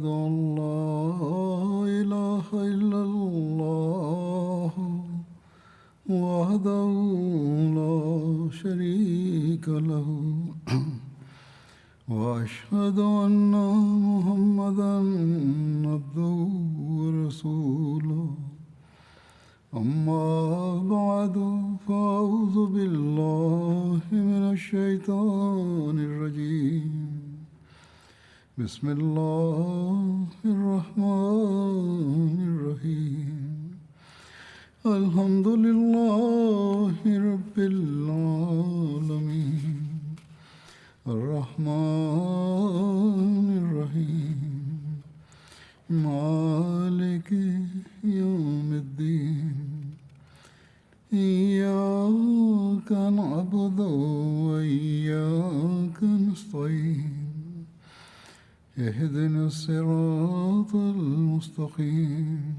أن لا إله إلا الله وحده لا شريك له وأشهد أن محمدا عبده ورسوله أما بعد فأعوذ بالله من الشيطان الرجيم بسم الله الرحمن الرحيم الحمد لله رب العالمين الرحمن الرحيم مالك يوم الدين إياك نعبد وإياك نستعين اهدنا الصراط المستقيم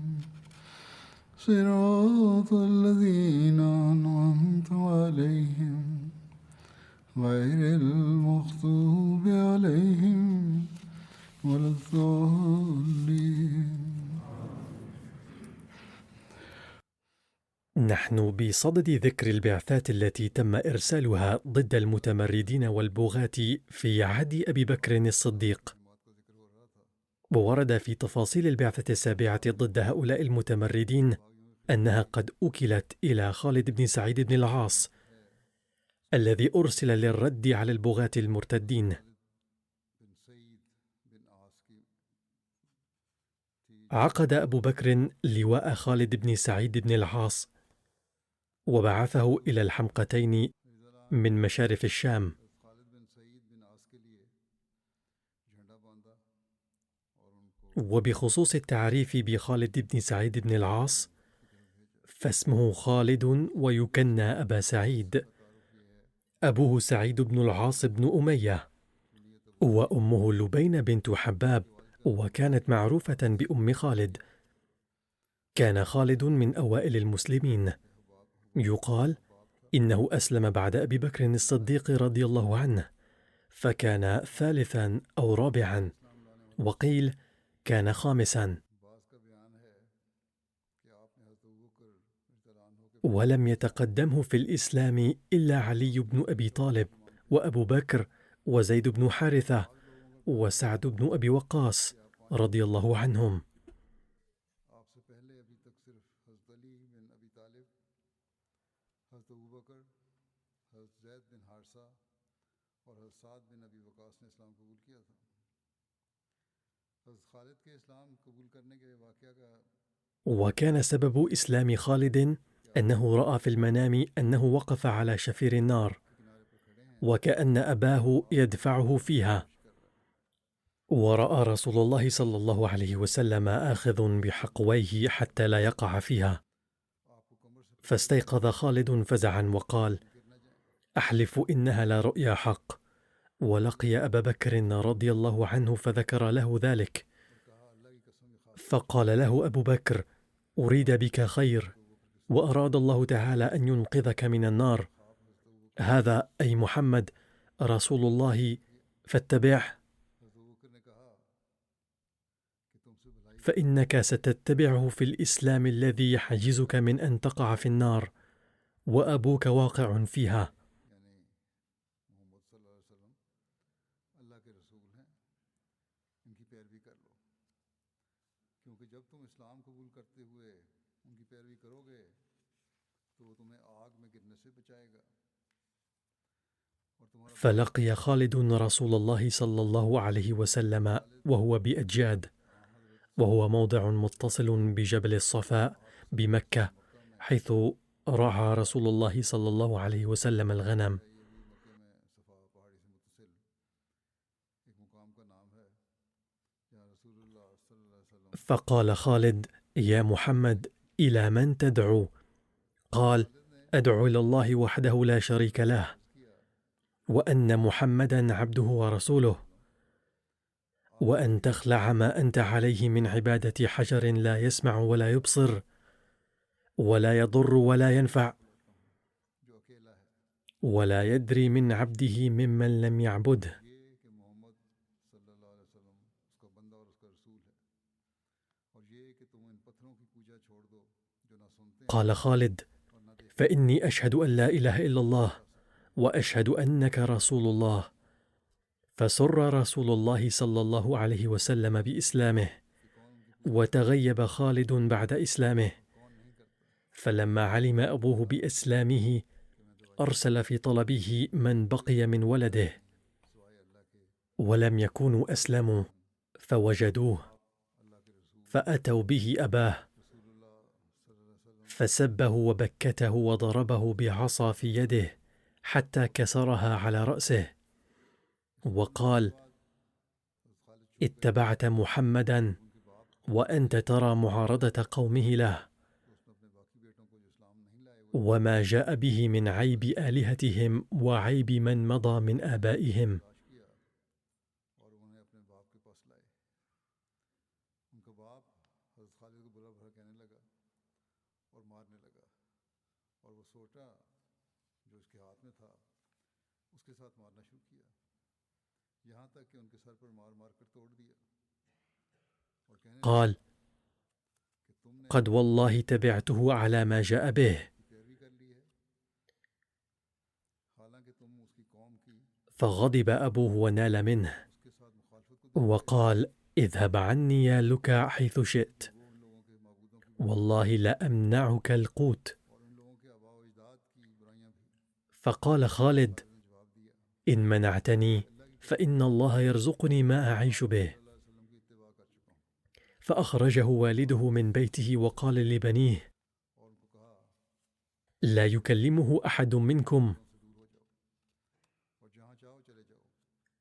صراط الذين أنعمت عليهم غير المغضوب عليهم ولا الضالين. نحن بصدد ذكر البعثات التي تم إرسالها ضد المتمردين والبغاة في عهد أبي بكر الصديق، وورد في تفاصيل البعثة السابعة ضد هؤلاء المتمردين أنها قد أُكلت إلى خالد بن سعيد بن العاص الذي أرسل للرد على البغاة المرتدين. عقد أبو بكر لواء خالد بن سعيد بن العاص وبعثه إلى الحمقتين من مشارف الشام. وبخصوص التعريف بخالد بن سعيد بن العاص فاسمه خالد ويكنى أبا سعيد، أبوه سعيد بن العاص بن أمية، وأمه لبين بنت حباب، وكانت معروفة بأم خالد. كان خالد من أوائل المسلمين، يقال إنه أسلم بعد أبي بكر الصديق رضي الله عنه، فكان ثالثا أو رابعا، وقيل كان خامسا. ولم يتقدمه في الإسلام إلا علي بن أبي طالب وأبو بكر وزيد بن حارثة وسعد بن أبي وقاص رضي الله عنهم. وكان سبب إسلام خالد أنه رأى في المنام أنه وقف على شفير النار وكأن أباه يدفعه فيها، ورأى رسول الله صلى الله عليه وسلم آخذ بحقويه حتى لا يقع فيها، فاستيقظ خالد فزعا وقال: أحلف إنها لا رؤيا حق. ولقي أبا بكر رضي الله عنه فذكر له ذلك، فقال له أبو بكر: أريد بك خير، وأراد الله تعالى أن ينقذك من النار، هذا أي محمد رسول الله فاتبعه، فإنك ستتبعه في الإسلام الذي يحجزك من أن تقع في النار، وأبوك واقع فيها. فلقي خالد رسول الله صلى الله عليه وسلم وهو بأجاد، وهو موضع متصل بجبل الصفاء بمكة، حيث رعى رسول الله صلى الله عليه وسلم الغنم. فقال خالد: يا محمد، إلى من تدعو؟ قال: أدعو إلى الله وحده لا شريك له، وأن محمدا عبده ورسوله، وأن تخلع ما أنت عليه من عبادة حجر لا يسمع ولا يبصر ولا يضر ولا ينفع، ولا يدري من عبده ممن لم يعبده. قال خالد: فإني أشهد أن لا إله إلا الله وأشهد أنك رسول الله. فسر رسول الله صلى الله عليه وسلم بإسلامه، وتغيب خالد بعد إسلامه. فلما علم أبوه بإسلامه أرسل في طلبه من بقي من ولده، ولم يكونوا أسلموا، فوجدوه فأتوا به أباه، فسبه وبكته وضربه بعصا في يده حتى كسرها على رأسه، وقال: اتبعت محمدا وأنت ترى معارضة قومه له، وما جاء به من عيب آلهتهم وعيب من مضى من آبائهم. قال: قد والله تبعته على ما جاء به. فغضب أبوه ونال منه، وقال: اذهب عني يا لكع حيث شئت، والله لا أمنعك القوت. فقال خالد: إن منعتني فإن الله يرزقني ما أعيش به. فأخرجه والده من بيته وقال لبنيه: لا يكلمه أحد منكم.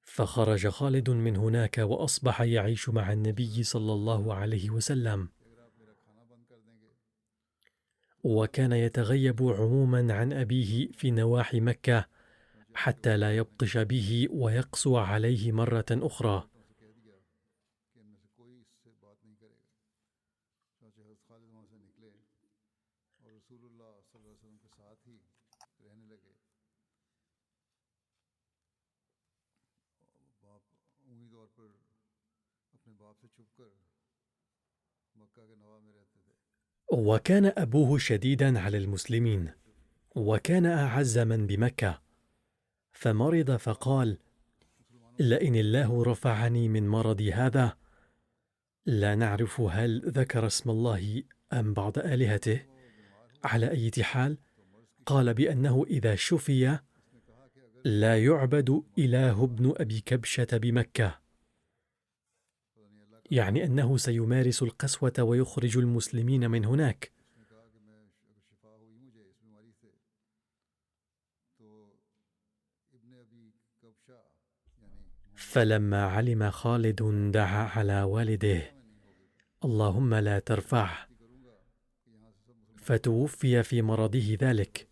فخرج خالد من هناك وأصبح يعيش مع النبي صلى الله عليه وسلم، وكان يتغيب عموما عن أبيه في نواحي مكة حتى لا يبطش به ويقسو عليه مرة أخرى. وكان أبوه شديدا على المسلمين، وكان أعز من بمكة، فمرض فقال: لئن الله رفعني من مرضي هذا، لا نعرف هل ذكر اسم الله أم بعض آلهته، على أي حال قال بأنه إذا شفي لا يعبد إله ابن أبي كبشة بمكة، يعني أنه سيمارس القسوة ويخرج المسلمين من هناك. فلما علم خالد دعا على والده: اللهم لا ترفعه، فتوفي في مرضه ذلك.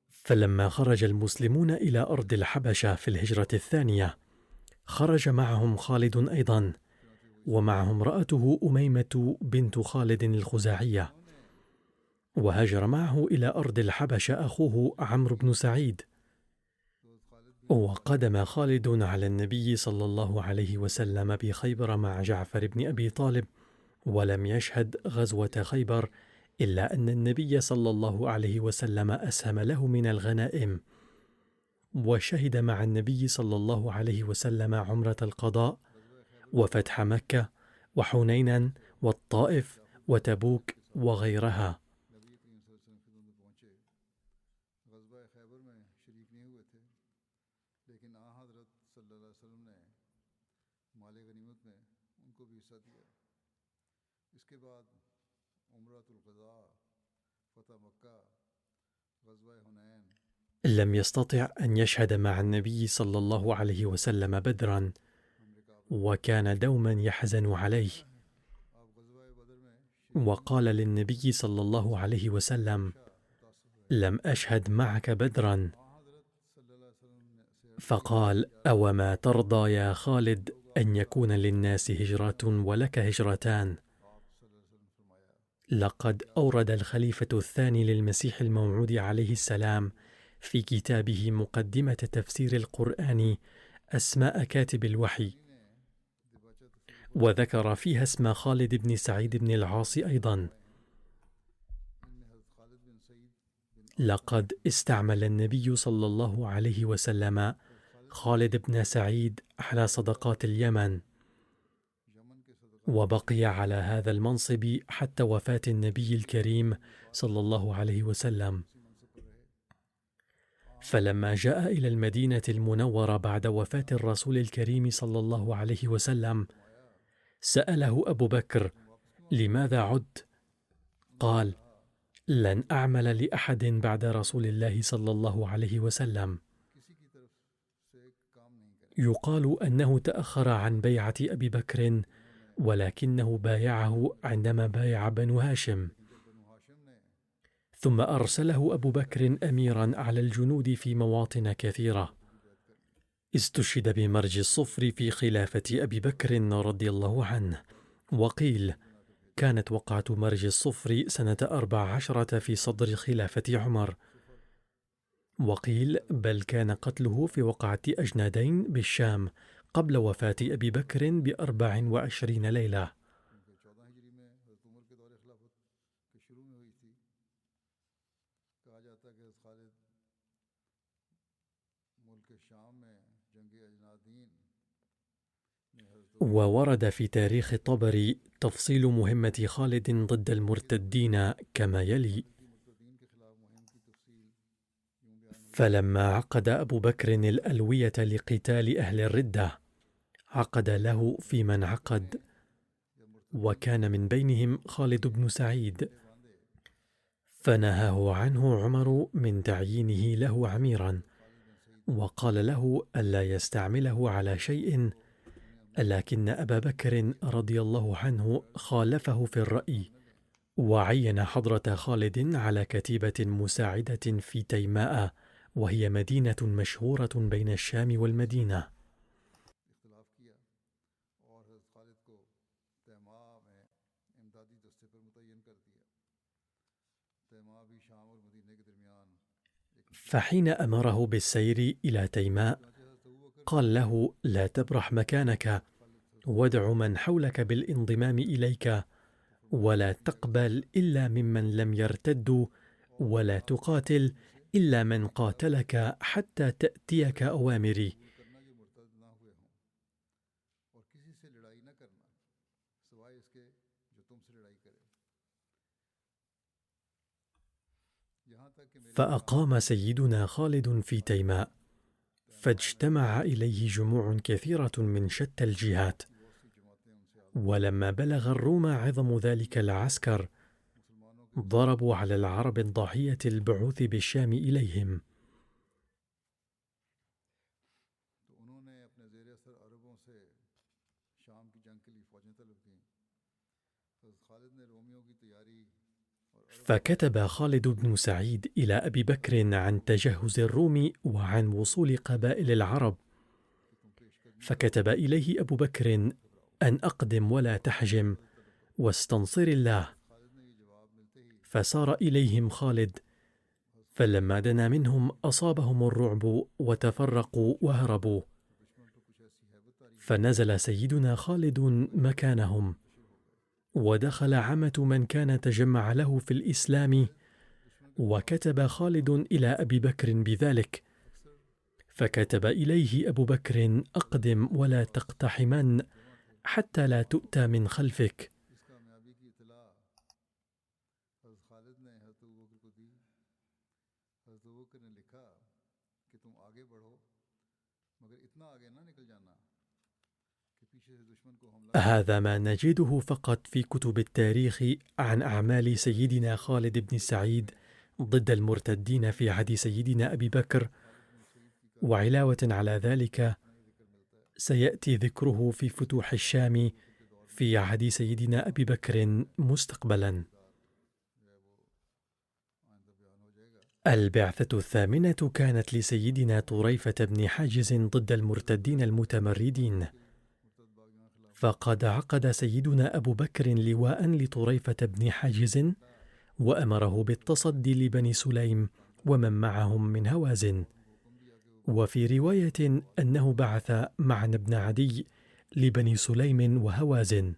فلما خرج المسلمون إلى أرض الحبشة في الهجرة الثانية، خرج معهم خالد أيضا، ومعه امرأته أميمة بنت خالد الخزاعية. وهاجر معه إلى أرض الحبشة أخوه عمرو بن سعيد. وقدم خالد على النبي صلى الله عليه وسلم بخيبر مع جعفر بن أبي طالب، ولم يشهد غزوة خيبر، إلا أن النبي صلى الله عليه وسلم أسهم له من الغنائم، وشهد مع النبي صلى الله عليه وسلم عمرة القضاء وفتح مكة وحنينا والطائف وتبوك وغيرها. لم يستطع أن يشهد مع النبي صلى الله عليه وسلم بدرا، وكان دوما يحزن عليه، وقال للنبي صلى الله عليه وسلم: لم أشهد معك بدرا. فقال: أوما ترضى يا خالد أن يكون للناس هجرة ولك هجرتان؟ لقد أورد الخليفة الثاني للمسيح الموعود عليه السلام في كتابه مقدمة تفسير القرآن أسماء كاتب الوحي، وذكر فيها اسم خالد بن سعيد بن العاص أيضا. لقد استعمل النبي صلى الله عليه وسلم خالد بن سعيد على صدقات اليمن، وبقي على هذا المنصب حتى وفاة النبي الكريم صلى الله عليه وسلم. فلما جاء إلى المدينة المنورة بعد وفاة الرسول الكريم صلى الله عليه وسلم، سأله أبو بكر: لماذا عدت؟ قال: لن أعمل لأحد بعد رسول الله صلى الله عليه وسلم. يقال أنه تأخر عن بيعة أبي بكر، ولكنه بايعه عندما بايع بنو هاشم. ثم أرسله أبو بكر أميرا على الجنود في مواطن كثيرة. استشهد بمرج الصفر في خلافة أبي بكر رضي الله عنه، وقيل كانت وقعة مرج الصفر سنة 14 في صدر خلافة عمر، وقيل بل كان قتله في وقعة أجنادين بالشام قبل وفاة أبي بكر ب24 ليلة. وورد في تاريخ الطبري تفصيل مهمة خالد ضد المرتدين كما يلي: فلما عقد أبو بكر الألوية لقتال أهل الردة، عقد له في من عقد، وكان من بينهم خالد بن سعيد، فنهاه عنه عمر من تعيينه له عميرا، وقال له ألا يستعمله على شيء، لكن أبا بكر رضي الله عنه خالفه في الرأي، وعين حضرة خالد على كتيبة مساعدة في تيماء، وهي مدينة مشهورة بين الشام والمدينة. فحين أمره بالسير إلى تيماء قال له: لا تبرح مكانك، وادع من حولك بالانضمام إليك، ولا تقبل إلا ممن لم يرتدوا، ولا تقاتل إلا من قاتلك حتى تأتيك أوامري. فأقام سيدنا خالد في تيماء، فاجتمع إليه جموع كثيرة من شتى الجهات، ولما بلغ الروم عظم ذلك العسكر ضربوا على العرب الضاحية البعوث بالشام إليهم. فكتب خالد بن سعيد إلى أبي بكر عن تجهز الروم وعن وصول قبائل العرب، فكتب إليه أبو بكر أن أقدم ولا تحجم واستنصر الله. فسار إليهم خالد، فلما دنا منهم أصابهم الرعب وتفرقوا وهربوا، فنزل سيدنا خالد مكانهم، ودخل عامة من كان تجمع له في الإسلام، وكتب خالد إلى أبي بكر بذلك، فكتب إليه أبو بكر: أقدم ولا تقتحمن حتى لا تؤتى من خلفك. هذا ما نجده فقط في كتب التاريخ عن أعمال سيدنا خالد بن سعيد ضد المرتدين في عهد سيدنا أبي بكر، وعلاوة على ذلك سيأتي ذكره في فتوح الشام في عهد سيدنا أبي بكر مستقبلا. البعثة الثامنة كانت لسيدنا طريفة بن حاجز ضد المرتدين المتمردين، فقد عقد سيدنا أبو بكر لواء لطريفة بن حاجز، وأمره بالتصدي لبني سليم ومن معهم من هوازن. وفي رواية أنه بعث معن بن عدي لبني سليم وهوازن.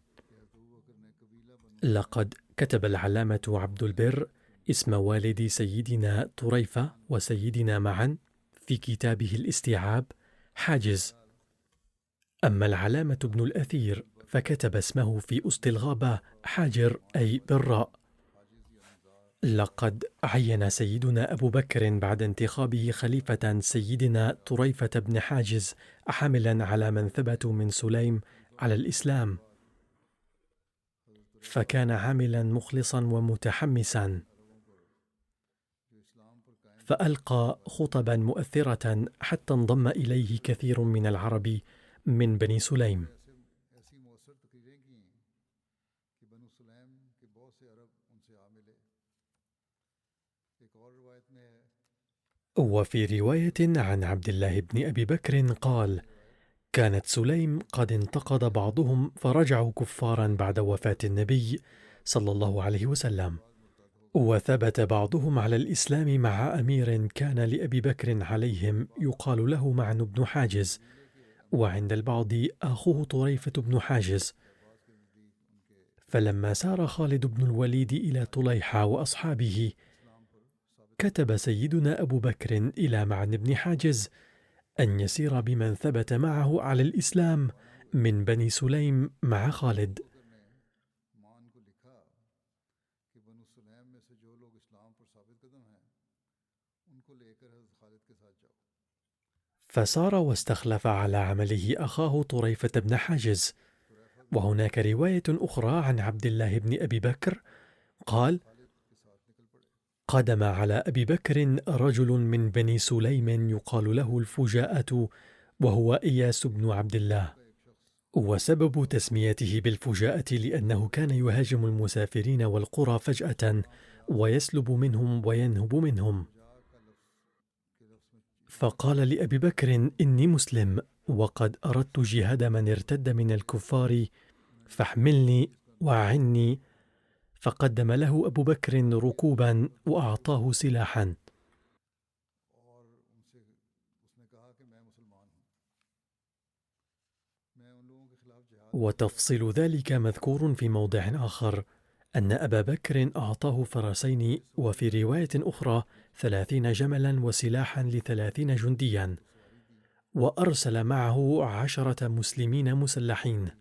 لقد كتب العلامة عبد البر اسم والد سيدنا طريفة وسيدنا معا في كتابه الاستيعاب حاجز. أما العلامة ابن الأثير فكتب اسمه في أسط الغابة حاجر أي بالراء. لقد عين سيدنا أبو بكر بعد انتخابه خليفة سيدنا طريفة بن حاجز حاملا على منثبة من سليم على الإسلام، فكان عاملا مخلصا ومتحمسا، فألقى خطبا مؤثرة حتى انضم إليه كثير من العرب من بني سليم. وفي رواية عن عبد الله بن أبي بكر قال: كانت سليم قد انتقض بعضهم فرجعوا كفارا بعد وفاة النبي صلى الله عليه وسلم، وثبت بعضهم على الإسلام مع أمير كان لأبي بكر عليهم يقال له معن بن حاجز، وعند البعض أخوه طريفة بن حاجز. فلما سار خالد بن الوليد إلى طليحة وأصحابه كتب سيدنا أبو بكر إلى معن بن حاجز أن يسير بمن ثبت معه على الإسلام من بني سليم مع خالد. فسار واستخلف على عمله أخاه طريفة بن حاجز. وهناك رواية أخرى عن عبد الله بن أبي بكر قال: قدم على أبي بكر رجل من بني سليم يقال له الفجاءة، وهو إياس بن عبد الله. وسبب تسميته بالفجاءة لأنه كان يهاجم المسافرين والقرى فجأة ويسلب منهم وينهب منهم. فقال لأبي بكر: إني مسلم وقد أردت جهاد من ارتد من الكفار فاحملني وأعني. فقدم له أبو بكر ركوبا وأعطاه سلاحا. وتفصيل ذلك مذكور في موضع آخر أن أبا بكر أعطاه فرسين، وفي رواية أخرى 30 جملا وسلاحا ل30 جنديا، وأرسل معه 10 مسلمين مسلحين.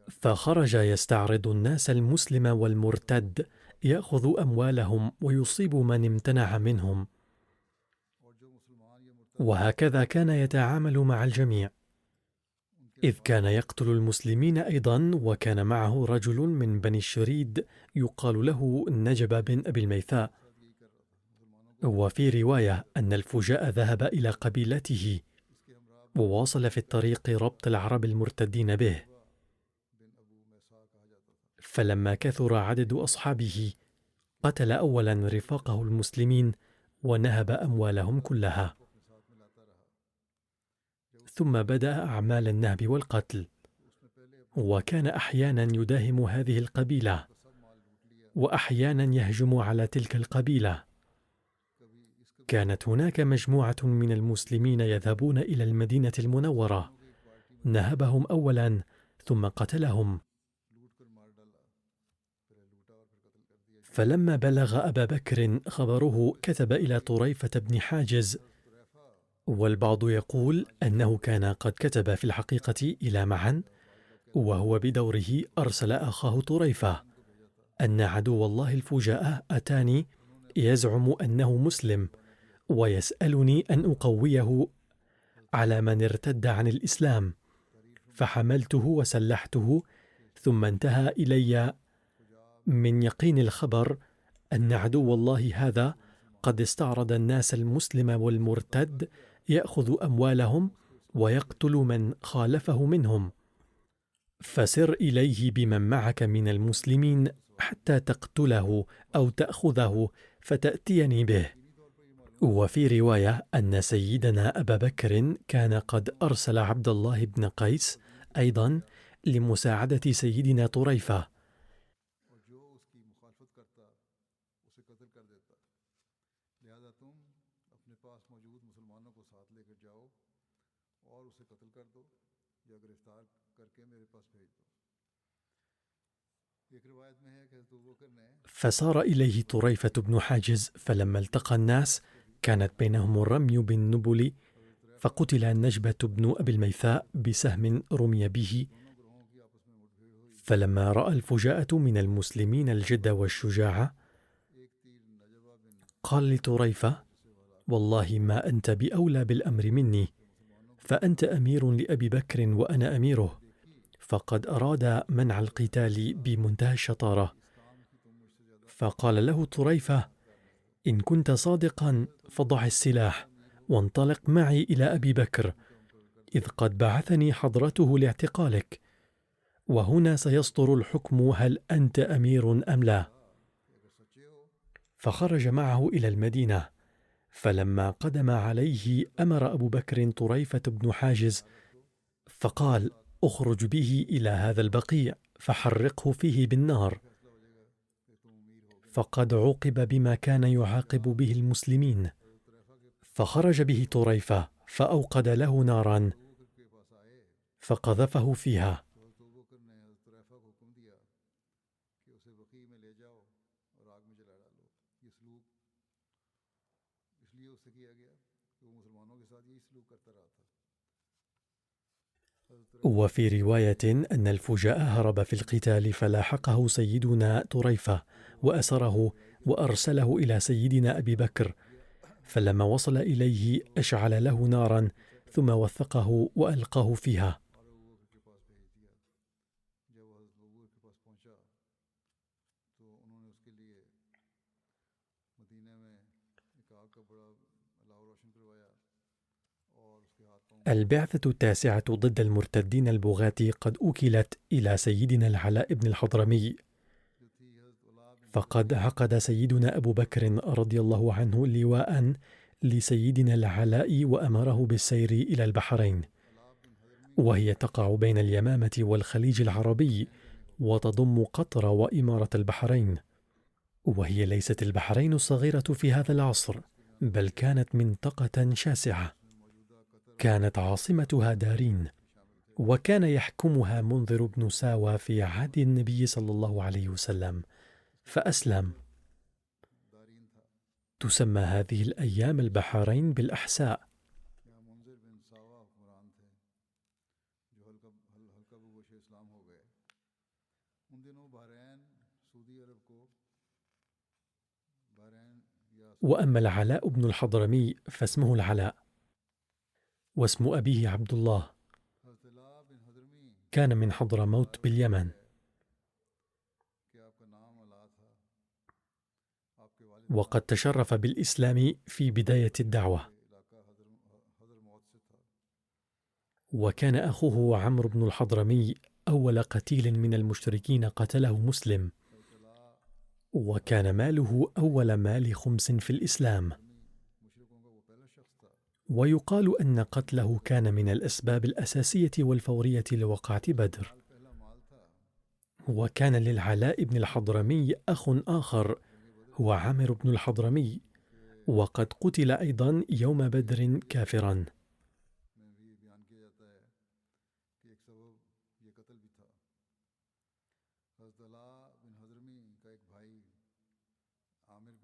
فخرج يستعرض الناس المسلم والمرتد، يأخذ أموالهم ويصيب من امتنع منهم، وهكذا كان يتعامل مع الجميع، إذ كان يقتل المسلمين أيضا. وكان معه رجل من بني الشريد يقال له نجب بن أبي الميثاء. وفي رواية أن الفجاء ذهب إلى قبيلته وواصل في الطريق ربط العرب المرتدين به، فلما كثر عدد أصحابه قتل أولا رفاقه المسلمين ونهب أموالهم كلها، ثم بدأ أعمال النهب والقتل. وكان أحيانا يداهم هذه القبيلة وأحيانا يهجم على تلك القبيلة. كانت هناك مجموعة من المسلمين يذهبون إلى المدينة المنورة، نهبهم أولا ثم قتلهم. فلما بلغ أبا بكر خبره كتب إلى طريفة بن حاجز، والبعض يقول أنه كان قد كتب في الحقيقة إلى معن، وهو بدوره أرسل أخاه طريفة أن عدو الله الفجاء أتاني يزعم أنه مسلم ويسألني أن أقويه على من ارتد عن الإسلام، فحملته وسلحته، ثم انتهى إلي من يقين الخبر أن عدو الله هذا قد استعرض الناس المسلم والمرتد يأخذ أموالهم ويقتل من خالفه منهم، فسر إليه بمن معك من المسلمين حتى تقتله أو تأخذه فتأتيني به. وفي رواية أن سيدنا أبا بكر كان قد أرسل عبد الله بن قيس أيضا لمساعدة سيدنا طريفة، فسار إليه طريفة بن حاجز، فلما التقى الناس كانت بينهم الرمي بالنبل، فقتل النجبة بن أبي الميثاء بسهم رمي به. فلما رأى الفجاءة من المسلمين الجد والشجاعة قال لطريفة: والله ما أنت بأولى بالأمر مني، فأنت أمير لأبي بكر وأنا أميره، فقد أراد منع القتال بمنتهى الشطارة. فقال له طريفة: إن كنت صادقا فضع السلاح وانطلق معي إلى أبي بكر، إذ قد بعثني حضرته لاعتقالك، وهنا سيصدر الحكم هل أنت أمير أم لا. فخرج معه إلى المدينة، فلما قدم عليه أمر أبو بكر طريفة بن حاجز فقال: اخرج به إلى هذا البقيع فحرقه فيه بالنار، فقد عوقب بما كان يعاقب به المسلمين. فخرج به طريفة فأوقد له نارا فقذفه فيها. وفي رواية أن الفجاء هرب في القتال فلاحقه سيدنا طريفة وأسره وأرسله إلى سيدنا أبي بكر، فلما وصل إليه أشعل له نارا ثم وثقه وألقاه فيها. البعثة التاسعة ضد المرتدين البغاة قد أوكلت إلى سيدنا العلاء بن الحضرمي، فقد عقد سيدنا أبو بكر رضي الله عنه لواء لسيدنا العلاء وأمره بالسير إلى البحرين، وهي تقع بين اليمامة والخليج العربي وتضم قطر وإمارة البحرين، وهي ليست البحرين الصغيرة في هذا العصر، بل كانت منطقة شاسعة. كانت عاصمتها دارين، وكان يحكمها منذر بن ساوى في عهد النبي صلى الله عليه وسلم، فأسلم. تسمى هذه الأيام البحرين بالأحساء. وأما العلاء بن الحضرمي فاسمه العلاء، واسم أبيه عبد الله، كان من حضرموت باليمن، وقد تشرف بالإسلام في بداية الدعوة. وكان أخوه عمرو بن الحضرمي أول قتيل من المشركين قتله مسلم، وكان ماله أول مال خمس في الإسلام. ويقال أن قتله كان من الأسباب الأساسية والفورية لوقعة بدر. وكان للعلاء بن الحضرمي أخ آخر هو عامر بن الحضرمي، وقد قتل أيضا يوم بدر كافرا.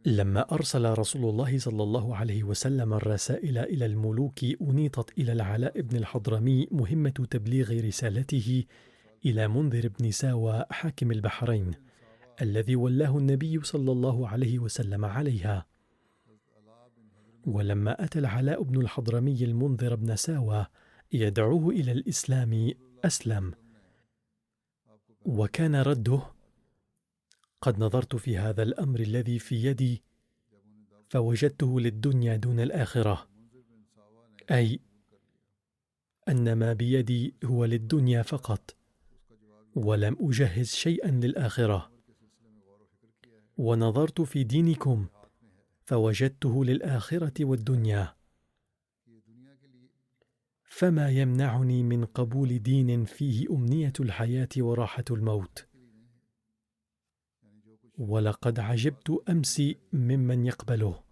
لما أرسل رسول الله صلى الله عليه وسلم الرسائل إلى الملوك أنيطت إلى العلاء بن الحضرمي مهمة تبليغ رسالته إلى منذر بن ساوى حاكم البحرين، الذي ولاه النبي صلى الله عليه وسلم عليها. ولما أتى العلاء بن الحضرمي المنذر بن ساوى يدعوه إلى الإسلام أسلم، وكان رده: قد نظرت في هذا الأمر الذي في يدي فوجدته للدنيا دون الآخرة، أي أن ما بيدي هو للدنيا فقط، ولم أجهز شيئا للآخرة. ونظرت في دينكم فوجدته للآخرة والدنيا، فما يمنعني من قبول دين فيه أمنية الحياة وراحة الموت. ولقد عجبت أمس ممن يقبله،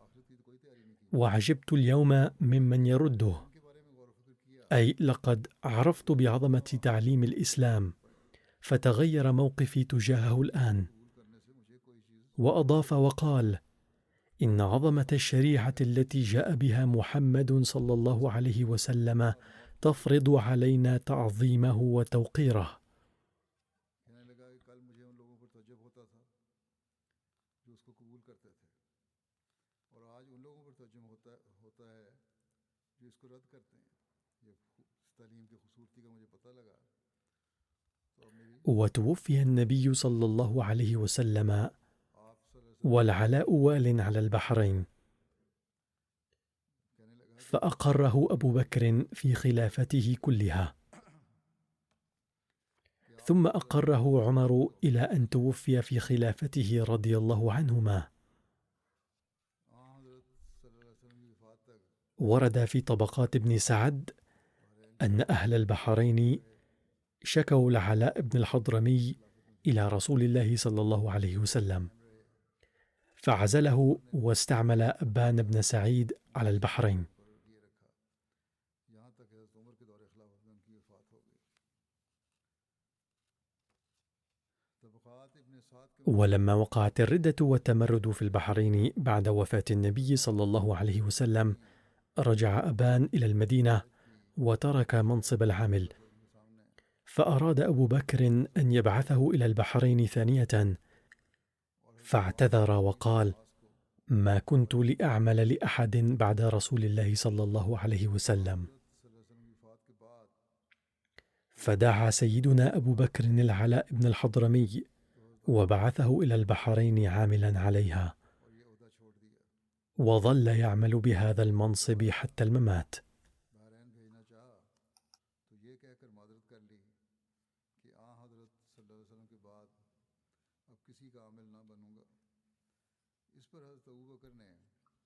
وعجبت اليوم ممن يرده، أي لقد عرفت بعظمة تعليم الإسلام فتغير موقفي تجاهه الآن. وأضاف وقال: إن عظمة الشريعة التي جاء بها محمد صلى الله عليه وسلم تفرض علينا تعظيمه وتوقيره. وتوفي النبي صلى الله عليه وسلم والعلاء وال على البحرين، فأقره أبو بكر في خلافته كلها، ثم أقره عمر إلى أن توفي في خلافته رضي الله عنهما. ورد في طبقات ابن سعد أن أهل البحرين شكوا العلاء بن الحضرمي إلى رسول الله صلى الله عليه وسلم، فعزله واستعمل أبان بن سعيد على البحرين. ولما وقعت الردة والتمرد في البحرين بعد وفاة النبي صلى الله عليه وسلم، رجع أبان إلى المدينة وترك منصب العامل، فأراد أبو بكر أن يبعثه إلى البحرين ثانية، فاعتذر وقال: ما كنت لأعمل لأحد بعد رسول الله صلى الله عليه وسلم. فدعا سيدنا أبو بكر العلاء بن الحضرمي وبعثه إلى البحرين عاملا عليها، وظل يعمل بهذا المنصب حتى الممات.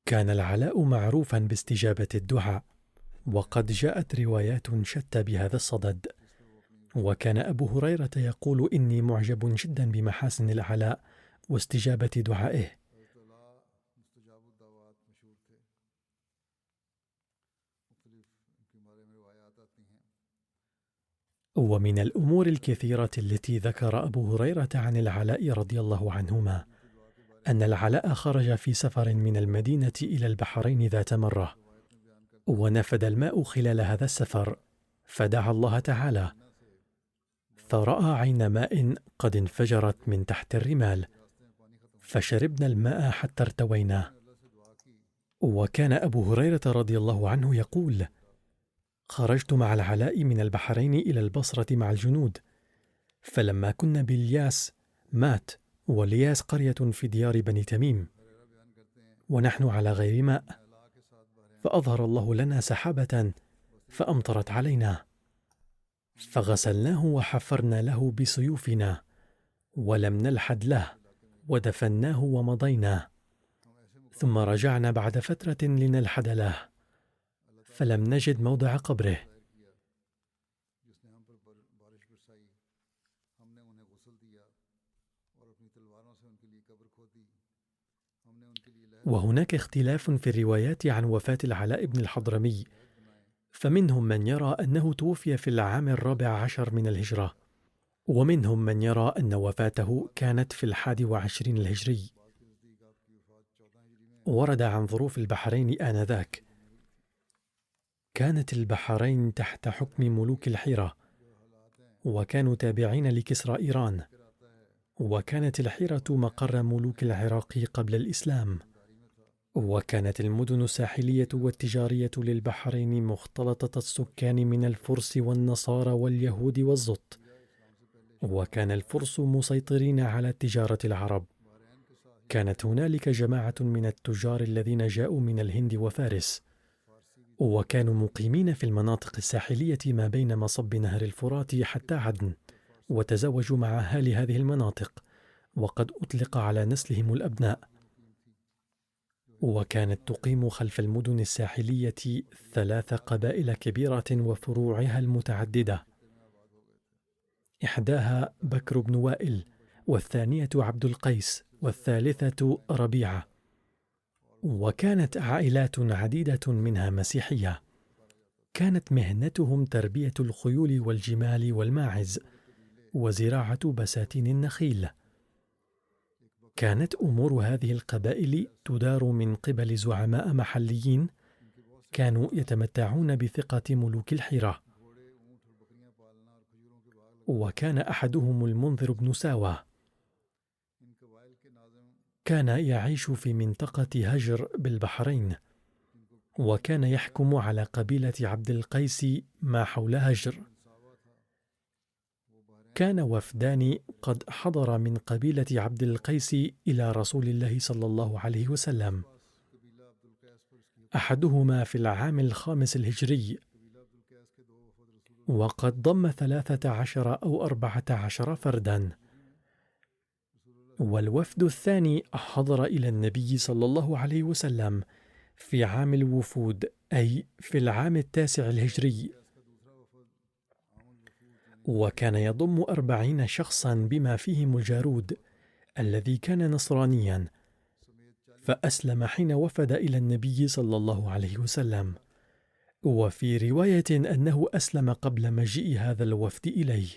كان العلاء معروفا باستجابة الدعاء، وقد جاءت روايات شتى بهذا الصدد. وكان أبو هريرة يقول: إني معجب جدا بمحاسن العلاء واستجابة دعائه. ومن الأمور الكثيرة التي ذكر أبو هريرة عن العلاء رضي الله عنهما أن العلاء خرج في سفر من المدينة إلى البحرين ذات مرة، ونفد الماء خلال هذا السفر، فدعا الله تعالى، فرأى عين ماء قد انفجرت من تحت الرمال، فشربنا الماء حتى ارتوينا. وكان أبو هريرة رضي الله عنه يقول: خرجت مع العلاء من البحرين إلى البصرة مع الجنود، فلما كنا بالياس مات، والياس قرية في ديار بني تميم، ونحن على غير ماء، فأظهر الله لنا سحابة فأمطرت علينا، فغسلناه وحفرنا له بسيوفنا، ولم نلحد له، ودفناه ومضينا، ثم رجعنا بعد فترة لنلحد له، فلم نجد موضع قبره. وهناك اختلاف في الروايات عن وفاة العلاء بن الحضرمي، فمنهم من يرى أنه توفي في العام 14 من الهجرة، ومنهم من يرى أن وفاته كانت في 21 الهجري. ورد عن ظروف البحرين آنذاك: كانت البحرين تحت حكم ملوك الحيرة، وكانوا تابعين لكسرى إيران، وكانت الحيرة مقر ملوك العراق قبل الإسلام، وكانت المدن الساحلية والتجارية للبحرين مختلطة السكان من الفرس والنصارى واليهود والزط، وكان الفرس مسيطرين على تجارة العرب. كانت هنالك جماعة من التجار الذين جاءوا من الهند وفارس، وكانوا مقيمين في المناطق الساحلية ما بين مصب نهر الفرات حتى عدن، وتزوجوا مع أهالي هذه المناطق، وقد أطلق على نسلهم الأبناء. وكانت تقيم خلف المدن الساحلية 3 قبائل كبيرة وفروعها المتعددة، إحداها بكر بن وائل، والثانية عبد القيس، والثالثة ربيعة. وكانت عائلات عديدة منها مسيحية. كانت مهنتهم تربية الخيول والجمال والماعز وزراعة بساتين النخيل. كانت أمور هذه القبائل تدار من قبل زعماء محليين كانوا يتمتعون بثقة ملوك الحيرة. وكان أحدهم المنذر بن ساوى. كان يعيش في منطقة هجر بالبحرين، وكان يحكم على قبيلة عبد القيس ما حول هجر. كان وفدان قد حضر من قبيلة عبد القيس إلى رسول الله صلى الله عليه وسلم، أحدهما في العام 5 الهجري، وقد ضم 13 أو 14 فردا. والوفد الثاني حضر إلى النبي صلى الله عليه وسلم في عام الوفود، أي في العام 9 الهجري، وكان يضم 40 شخصا بما فيهم الجارود الذي كان نصرانيا، فأسلم حين وفد إلى النبي صلى الله عليه وسلم. وفي رواية أنه أسلم قبل مجيء هذا الوفد إليه.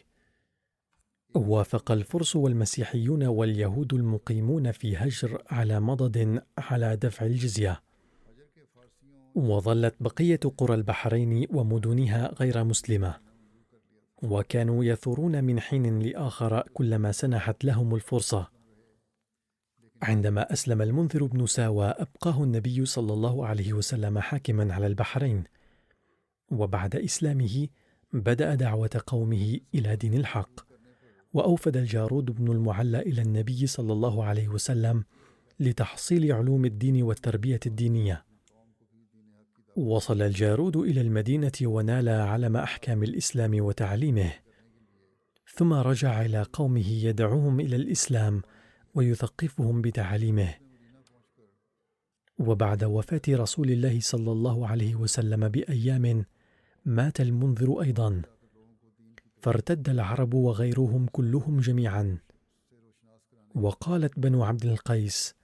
وافق الفرس والمسيحيون واليهود المقيمون في هجر على مضض على دفع الجزية. وظلت بقية قرى البحرين ومدنها غير مسلمة، وكانوا يثورون من حين لآخر كلما سنحت لهم الفرصة. عندما أسلم المنذر بن ساوى أبقاه النبي صلى الله عليه وسلم حاكما على البحرين، وبعد إسلامه بدأ دعوة قومه إلى دين الحق. وأوفد الجارود بن المعلى إلى النبي صلى الله عليه وسلم لتحصيل علوم الدين والتربية الدينية. وصل الجارود إلى المدينة ونال علم أحكام الإسلام وتعليمه، ثم رجع إلى قومه يدعوهم إلى الإسلام ويثقفهم بتعاليمه. وبعد وفاة رسول الله صلى الله عليه وسلم بأيام مات المنذر أيضا، فارتد العرب وغيرهم كلهم جميعا. وقالت بنو عبد القيس: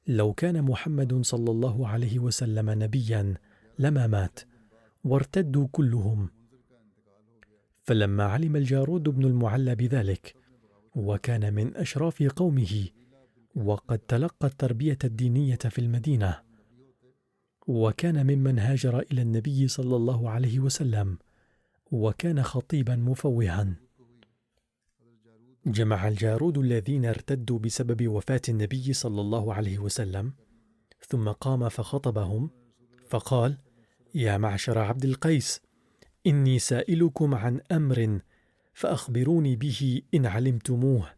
لو كان محمد صلى الله عليه وسلم نبيا لما مات، وارتدوا كلهم. فلما علم الجارود بن المعلى بذلك، وكان من أشراف قومه، وقد تلقى التربية الدينية في المدينة، وكان ممن هاجر إلى النبي صلى الله عليه وسلم، وكان خطيبا مفوها، جمع الجارود الذين ارتدوا بسبب وفاة النبي صلى الله عليه وسلم، ثم قام فخطبهم فقال: يا معشر عبد القيس، إني سائلكم عن أمر فأخبروني به إن علمتموه،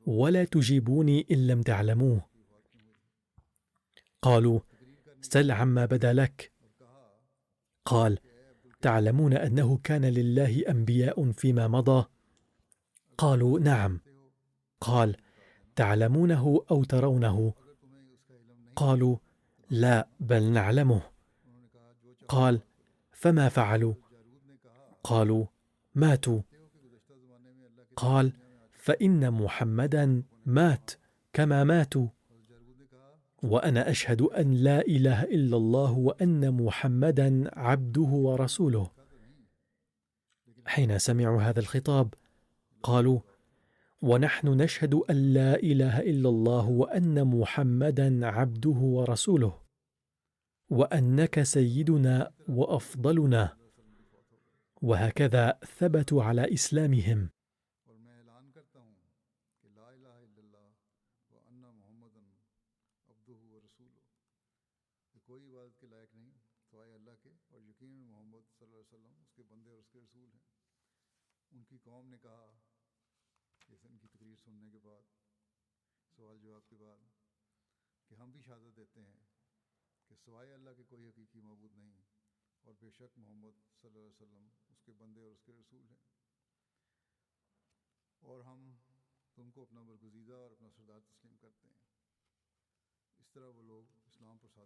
ولا تجيبوني إن لم تعلموه. قالوا: سل عما بدا لك. قال: تعلمون أنه كان لله أنبياء فيما مضى؟ قالوا: نعم. قال: تعلمونه أو ترونه؟ قالوا: لا، بل نعلمه. قال: فما فعلوا؟ قالوا: ماتوا. قال: فإن محمدا مات كما ماتوا، وأنا أشهد أن لا إله إلا الله وأن محمدا عبده ورسوله. حين سمعوا هذا الخطاب قالوا: ونحن نشهد أن لا إله إلا الله وأن محمدا عبده ورسوله، وأنك سيدنا وأفضلنا. وهكذا ثبتوا على إسلامهم.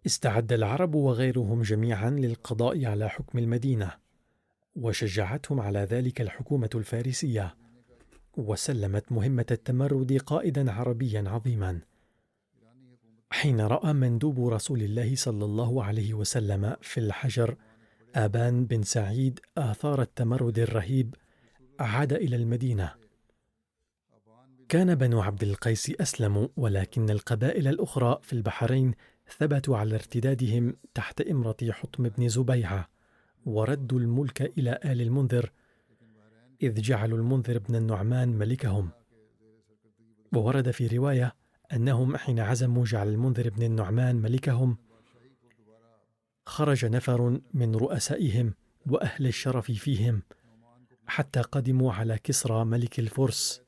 استعد العرب وغيرهم جميعا للقضاء على حكم المدينة، وشجعتهم على ذلك الحكومة الفارسية، وسلمت مهمة التمرد قائدا عربيا عظيما. حين رأى مندوب رسول الله صلى الله عليه وسلم في الحجر آبان بن سعيد آثار التمرد الرهيب، عاد إلى المدينة. كان بنو عبد القيس أسلموا، ولكن القبائل الأخرى في البحرين ثبتوا على ارتدادهم تحت إمرة حطم بن زبيعة، وردوا الملك إلى آل المنذر، إذ جعلوا المنذر بن النعمان ملكهم. وورد في رواية أنهم حين عزموا جعل المنذر بن النعمان ملكهم، خرج نفر من رؤسائهم وأهل الشرف فيهم حتى قدموا على كسرى ملك الفرس،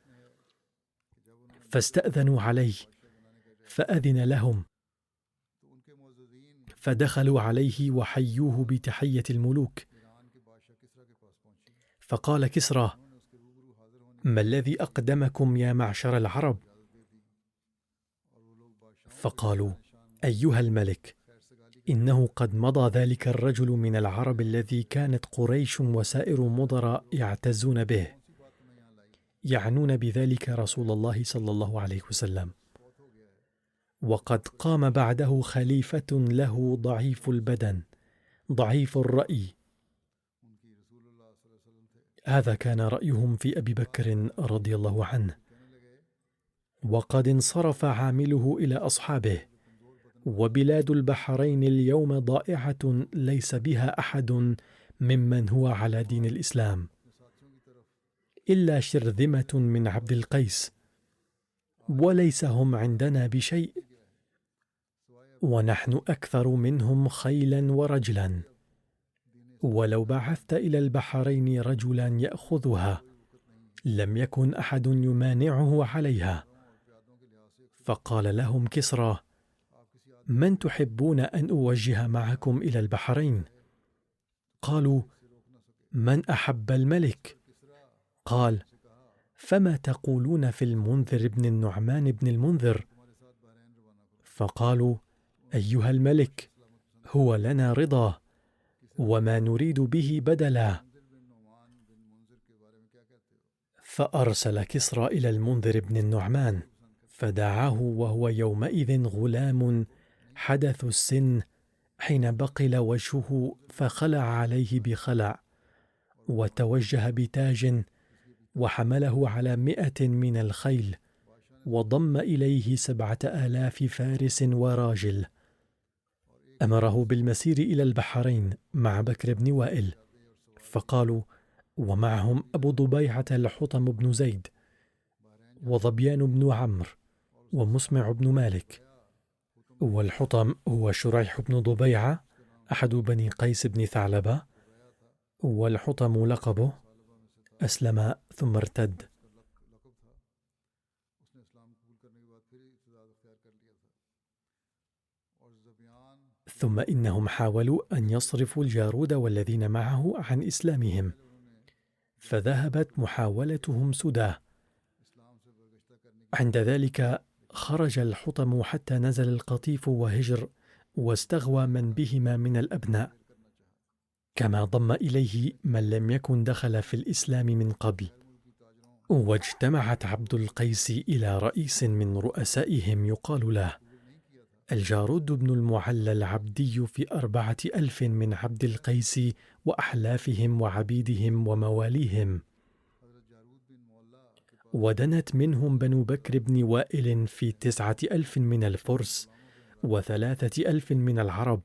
فاستأذنوا عليه فأذن لهم، فدخلوا عليه وحيوه بتحية الملوك. فقال كسرى: ما الذي أقدمكم يا معشر العرب؟ فقالوا: أيها الملك، إنه قد مضى ذلك الرجل من العرب الذي كانت قريش وسائر مضر يعتزون به، يعنون بذلك رسول الله صلى الله عليه وسلم، وقد قام بعده خليفة له ضعيف البدن ضعيف الرأي. هذا كان رأيهم في أبي بكر رضي الله عنه. وقد انصرف عامله إلى أصحابه، وبلاد البحرين اليوم ضائعة ليس بها أحد ممن هو على دين الإسلام إلا شرذمة من عبد القيس، وليس هم عندنا بشيء، ونحن أكثر منهم خيلا ورجلا، ولو بعثت إلى البحرين رجلا يأخذها لم يكن أحد يمانعه عليها. فقال لهم كسرى: من تحبون أن أوجه معكم إلى البحرين؟ قالوا: من أحب الملك. قال: فما تقولون في المنذر بن النعمان بن المنذر؟ فقالوا: أيها الملك، هو لنا رضا، وما نريد به بدلا. فأرسل كسرى إلى المنذر بن النعمان فدعاه، وهو يومئذ غلام حدث السن، حين بقل وجهه فخلع عليه بخلع، وتوجه بتاج، وحمله على 100 من الخيل، وضم إليه 7000 فارس وراجل. أمره بالمسير إلى البحرين مع بكر بن وائل، فقالوا: ومعهم أبو ضبيعة الحطم بن زيد، وظبيان بن عمرو، ومسمع بن مالك. والحطم هو شريح بن ضبيعة أحد بني قيس بن ثعلبة، والحطم لقبه، أسلم ثم ارتد. ثم إنهم حاولوا أن يصرفوا الجارود والذين معه عن إسلامهم، فذهبت محاولتهم سدى. عند ذلك خرج الحطم حتى نزل القطيف وهجر، واستغوى من بهما من الأبناء، كما ضم إليه من لم يكن دخل في الإسلام من قبل. واجتمعت عبد القيس إلى رئيس من رؤسائهم يقال له الجارود بن المعلى العبدي، في 4000 من عبد القيس وأحلافهم وعبيدهم ومواليهم. ودنت منهم بنو بكر بن وائل في 9000 من الفرس و3000 من العرب،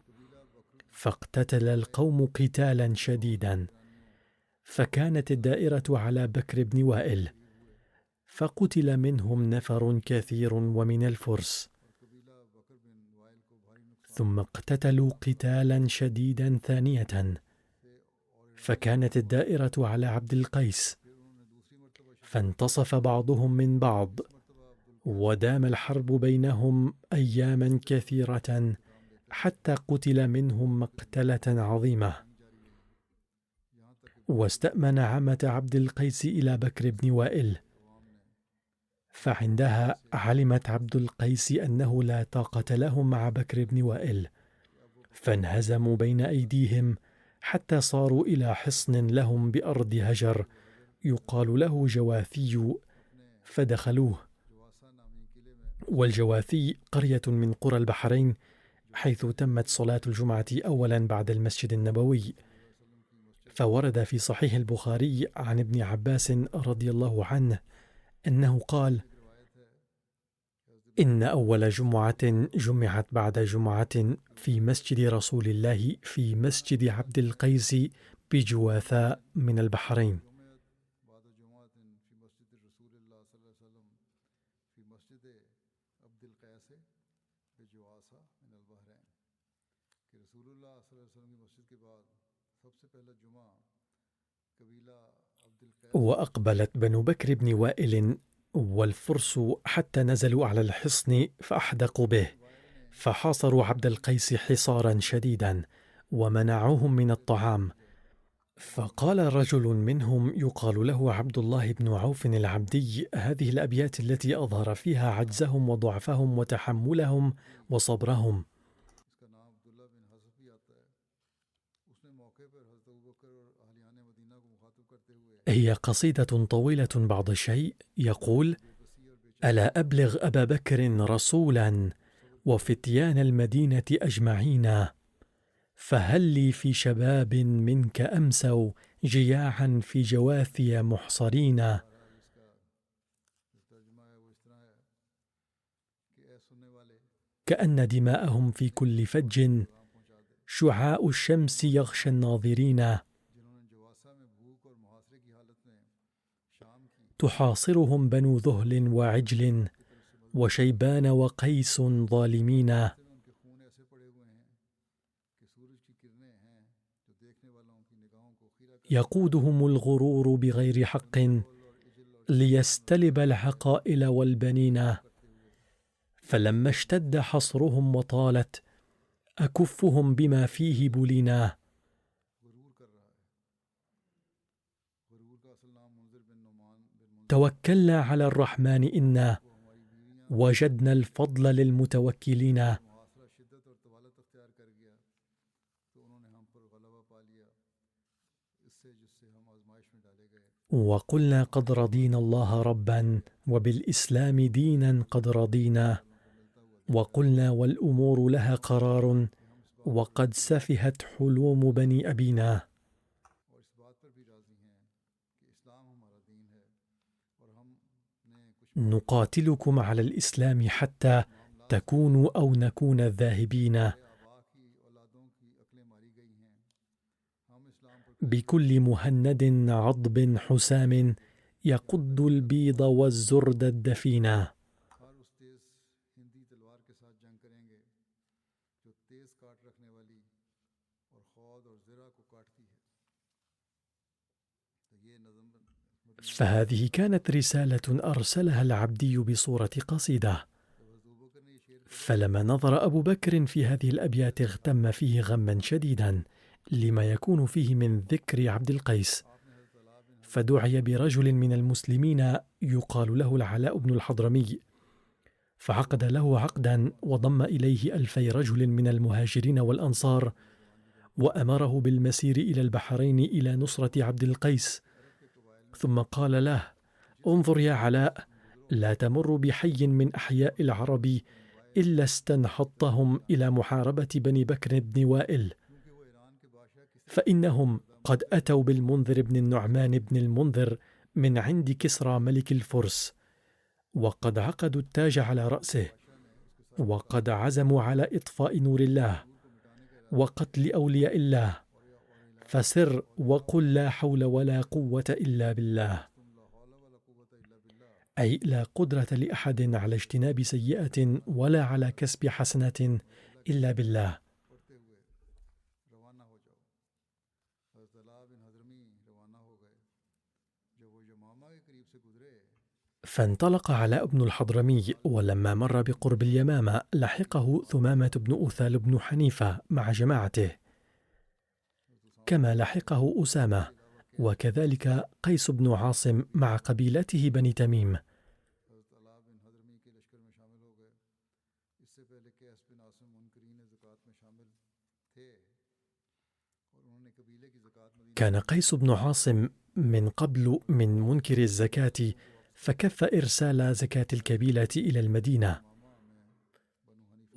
فاقتتل القوم قتالا شديدا، فكانت الدائرة على بكر بن وائل، فقتل منهم نفر كثير ومن الفرس، ثم اقتتلوا قتالا شديدا ثانية، فكانت الدائرة على عبد القيس، فانتصف بعضهم من بعض، ودام الحرب بينهم أياما كثيرة، حتى قتل منهم مقتلة عظيمة. واستأمن عمة عبد القيس إلى بكر بن وائل، فعندها علمت عبد القيس أنه لا طاقة لهم مع بكر بن وائل، فانهزموا بين أيديهم حتى صاروا إلى حصن لهم بأرض هجر يقال له جواثي، فدخلوه، والجواثي قرية من قرى البحرين، حيث تمت صلاة الجمعة أولا بعد المسجد النبوي. فورد في صحيح البخاري عن ابن عباس رضي الله عنه أنه قال: إن أول جمعة جمعت بعد جمعة في مسجد رسول الله في مسجد عبد القيس بجواثاء من البحرين. وأقبلت بنو بكر بن وائل والفرس حتى نزلوا على الحصن فأحدقوا به، فحاصروا عبد القيس حصارا شديدا ومنعوهم من الطعام. فقال رجل منهم يقال له عبد الله بن عوف العبدي هذه الأبيات التي أظهر فيها عجزهم وضعفهم وتحملهم وصبرهم: هي قصيدة طويلة بعض الشيء، يقول: ألا أبلغ أبا بكر رسولا وفتيان المدينة أجمعين، فهل لي في شباب منك أمسوا جياعا في جواثي محصرين. كأن دماءهم في كل فج شعاع الشمس يغشى الناظرين، تحاصرهم بنو ذهل وعجل وشيبان وقيس ظالمين. يقودهم الغرور بغير حق ليستلب العقائل والبنين. فلما اشتد حصرهم وطالت أكفهم بما فيه بلينا. توكلنا على الرحمن إنا وجدنا الفضل للمتوكلين. وقلنا قد رضينا الله ربا وبالإسلام دينا قد رضينا. وقلنا والأمور لها قرار وقد سفهت حلوم بني أبينا. نقاتلكم على الإسلام حتى تكونوا أو نكون الذاهبين. بكل مهند عضب حسام يقض البيض والزرد الدفينا. فهذه كانت رسالة أرسلها العبدي بصورة قصيدة. فلما نظر أبو بكر في هذه الأبيات اغتم فيه غما شديدا لما يكون فيه من ذكر عبد القيس، فدعي برجل من المسلمين يقال له العلاء بن الحضرمي، فعقد له عقدا وضم إليه 2000 رجل من المهاجرين والأنصار، وأمره بالمسير إلى البحرين إلى نصرة عبد القيس. ثم قال له: انظر يا علاء، لا تمر بحي من أحياء العرب إلا استنحطهم إلى محاربة بني بكر بن وائل، فإنهم قد أتوا بالمنذر بن النعمان بن المنذر من عند كسرى ملك الفرس، وقد عقدوا التاج على رأسه، وقد عزموا على إطفاء نور الله وقتل أولياء الله، فسر وقل لا حول ولا قوة إلا بالله. أي لا قدرة لأحد على اجتناب سيئة ولا على كسب حسنة إلا بالله. فانطلق علاء بن الحضرمي، ولما مر بقرب اليمامة لحقه ثمامة بن أثال بن حنيفة مع جماعته، كما لحقه أسامة، وكذلك قيس بن عاصم مع قبيلته بني تميم. كان قيس بن عاصم من قبل من منكر الزكاة، فكف إرسال زكاة الكبيلة إلى المدينة،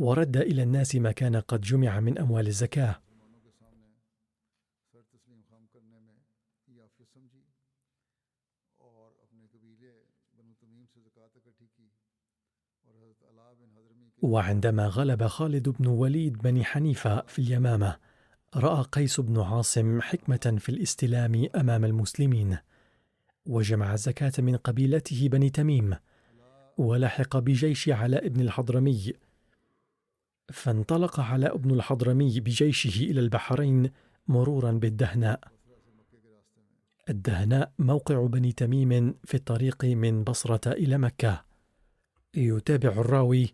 ورد إلى الناس ما كان قد جمع من أموال الزكاة. وعندما غلب خالد بن وليد بني حنيفة في اليمامة، رأى قيس بن عاصم حكمة في الاستلام أمام المسلمين، وجمع الزكاة من قبيلته بني تميم، ولحق بجيش علاء بن الحضرمي. فانطلق علاء بن الحضرمي بجيشه إلى البحرين مرورا بالدهناء. الدهناء موقع بني تميم في الطريق من بصرة إلى مكة. يتابع الراوي: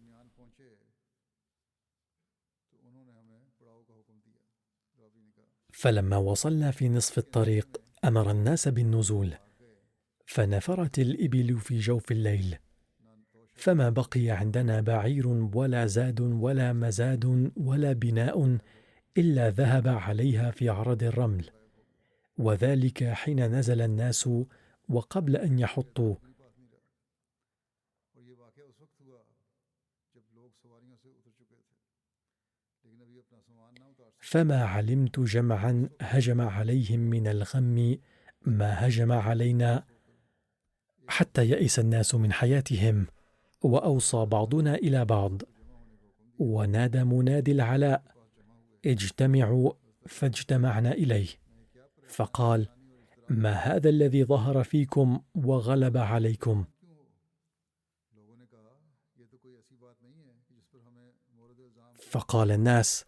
فلما وصلنا في نصف الطريق أمر الناس بالنزول، فنفرت الإبل في جوف الليل، فما بقي عندنا بعير ولا زاد ولا مزاد ولا بناء إلا ذهب عليها في عرض الرمل، وذلك حين نزل الناس وقبل أن يحطوا. فما علمت جمعا هجم عليهم من الغم ما هجم علينا، حتى يئس الناس من حياتهم، وأوصى بعضنا إلى بعض، ونادى منادي العلاء: اجتمعوا، فاجتمعنا إليه، فقال: ما هذا الذي ظهر فيكم وغلب عليكم؟ فقال الناس: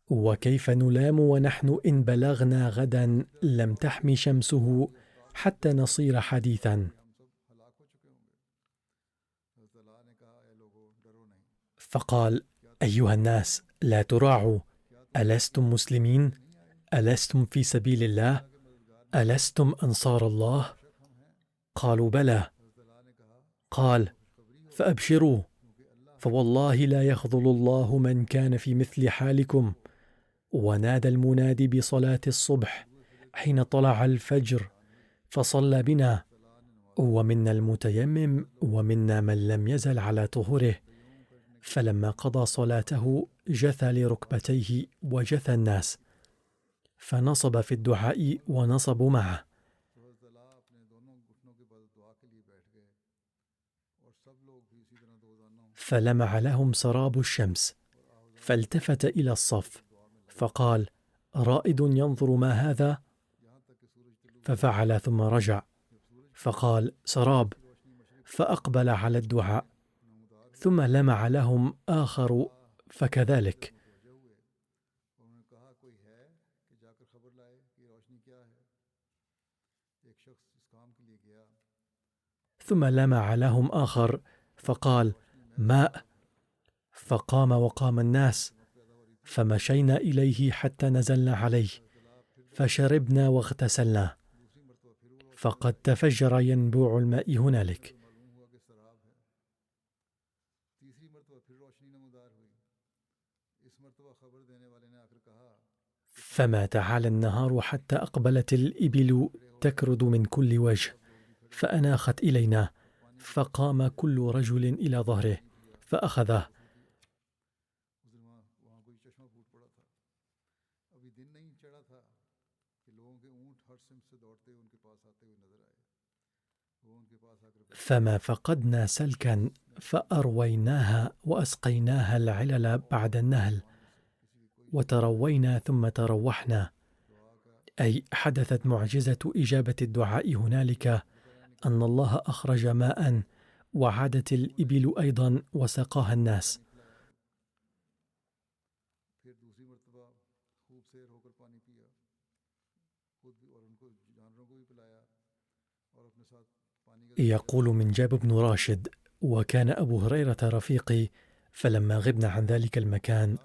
وكيف نلام ونحن إن بلغنا غدا لم تحمي شمسه حتى نصير حديثا؟ فقال: أيها الناس، لا تراعوا، ألستم مسلمين؟ ألستم في سبيل الله؟ ألستم أنصار الله؟ قالوا: بلى. قال: فأبشروا، فوالله لا يخذل الله من كان في مثل حالكم. ونادى المنادي بصلاة الصبح حين طلع الفجر، فصلى بنا، ومنا المتيمم ومنا من لم يزل على طهوره. فلما قضى صلاته جثى لركبتيه وجثى الناس، فنصب في الدعاء ونصبوا معه. فلمع لهم سراب الشمس، فالتفت إلى الصف فقال: رائد ينظر ما هذا؟ ففعل ثم رجع، فقال: سراب، فأقبل على الدعاء، ثم لمع لهم آخر فكذلك، ثم لمع لهم آخر فقال: ماء، فقام وقام الناس، فمشينا إليه حتى نزلنا عليه، فشربنا واغتسلنا، فقد تفجر ينبوع الماء هنالك. فما تعالى النهار حتى أقبلت الإبل تكرد من كل وجه، فأناخت إلينا، فقام كل رجل إلى ظهره فأخذه. فما فقدنا سلكا فأرويناها وأسقيناها العلل بعد النهل، وتروينا ثم تروحنا. أي حدثت معجزة إجابة الدعاء هنالك، أن الله أخرج ماء، وعادت الإبل أيضا وسقاها الناس. يقول منجاب بن راشد: وكان أبو هريرة رفيقي، فلما غبنا عن ذلك المكان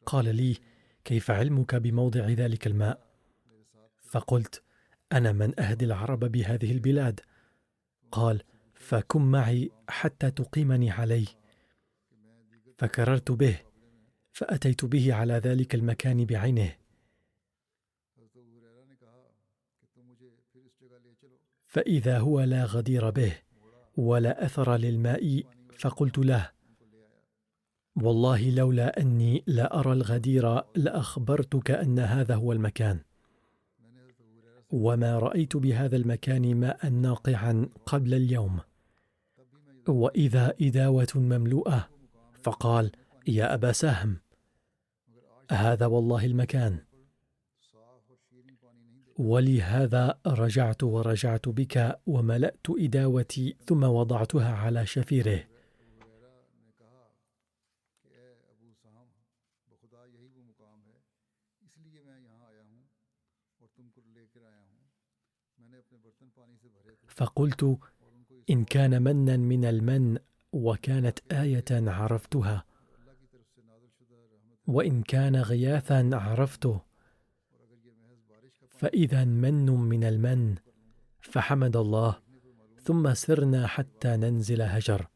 قال لي: كيف علمك بموضع ذلك الماء؟ فقلت: أنا من أهدي العرب بهذه البلاد. قال: فكن معي حتى تقيمني عليه. فكررت به، فأتيت به على ذلك المكان بعينه، فإذا هو لا غدير به ولا أثر للماء، فقلت له: والله لولا أني لا أرى الغدير لأخبرتك أن هذا هو المكان، وما رأيت بهذا المكان ماء ناقعا قبل اليوم. وإذا إداوة مملوءة، فقال: يا أبا سهم، هذا والله المكان. ولهذا رجعت ورجعت بك وملأت إداوتي ثم وضعتها على شفيره. فقلت: إن كان منا من المن وكانت آية عرفتها، وإن كان غياثا عرفته، فإذا من من المن. فحمد الله، ثم سرنا حتى ننزل هجر.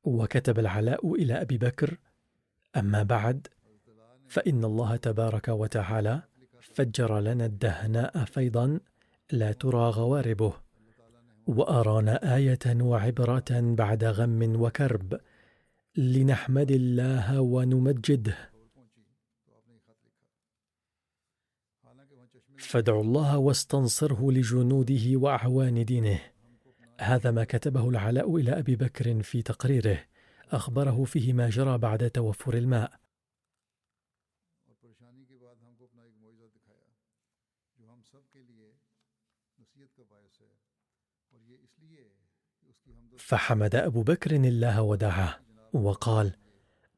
وكتب العلاء إلى أبي بكر: أما بعد، فإن الله تبارك وتعالى فجر لنا الدهناء فيضا لا ترى غواربه، وأرانا آية وعبرة بعد غم وكرب، لنحمد الله ونمجده. فادعوا الله واستنصره لجنوده وأعوان دينه. هذا ما كتبه العلاء إلى أبي بكر في تقريره، أخبره فيه ما جرى بعد توفر الماء. فحمد أبو بكر الله ودعاه وقال: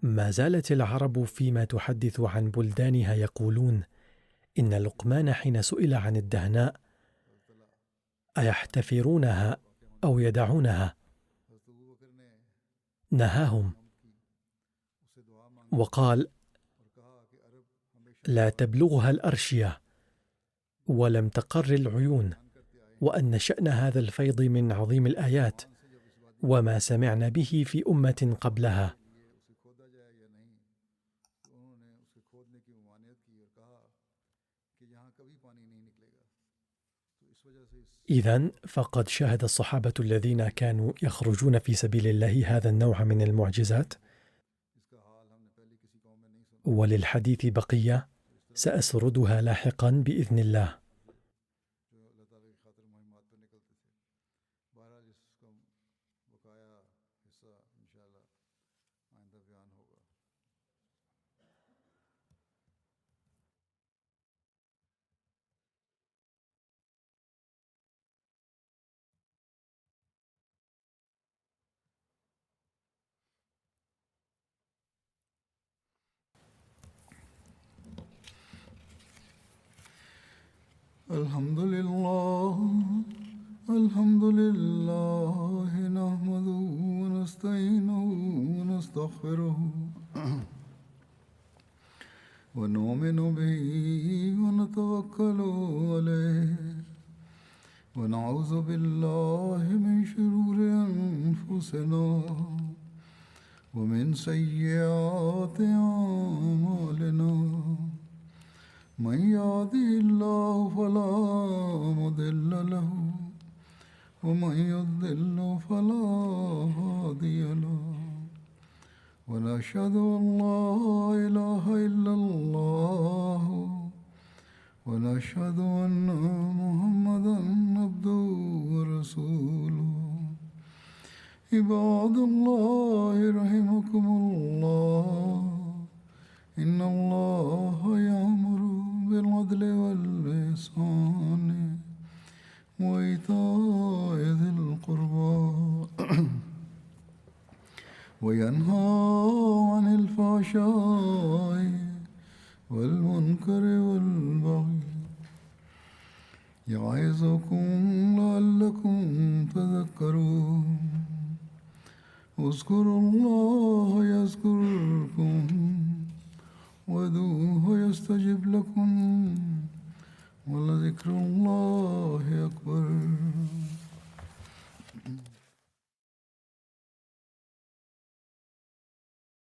ما زالت العرب فيما تحدث عن بلدانها يقولون إن لقمان حين سئل عن الدهناء أيحتفرونها أو يدعونها، نهاهم وقال: لا تبلغها الأرشية ولم تقر العيون، وأن شأن هذا الفيض من عظيم الآيات، وما سمعنا به في أمة قبلها. إذن فقد شاهد الصحابة الذين كانوا يخرجون في سبيل الله هذا النوع من المعجزات. وللحديث بقية سأسردها لاحقا بإذن الله. الحمد لله الحمد لله نحمده ونستعينه ونستغفره ونؤمن به ونتوكل عليه ونعوذ بالله من شرور أنفسنا ومن سيئات أعمالنا. من يهده الله فلا مضل له ومن يضلل فلا هادي له. ونشهد أن لا إله إلا الله ونشهد أن محمدا عبده ورسوله. عباد الله رحمكم الله، إن الله يأمر بالعدل والإحسان وإيتاء ذي القربى وينهى عن الفحشاء والمنكر والبغي يعظكم لعلكم تذكرون. اذكروا الله يذكركم وادعوه يستجب لكم ولذكر الله أكبر.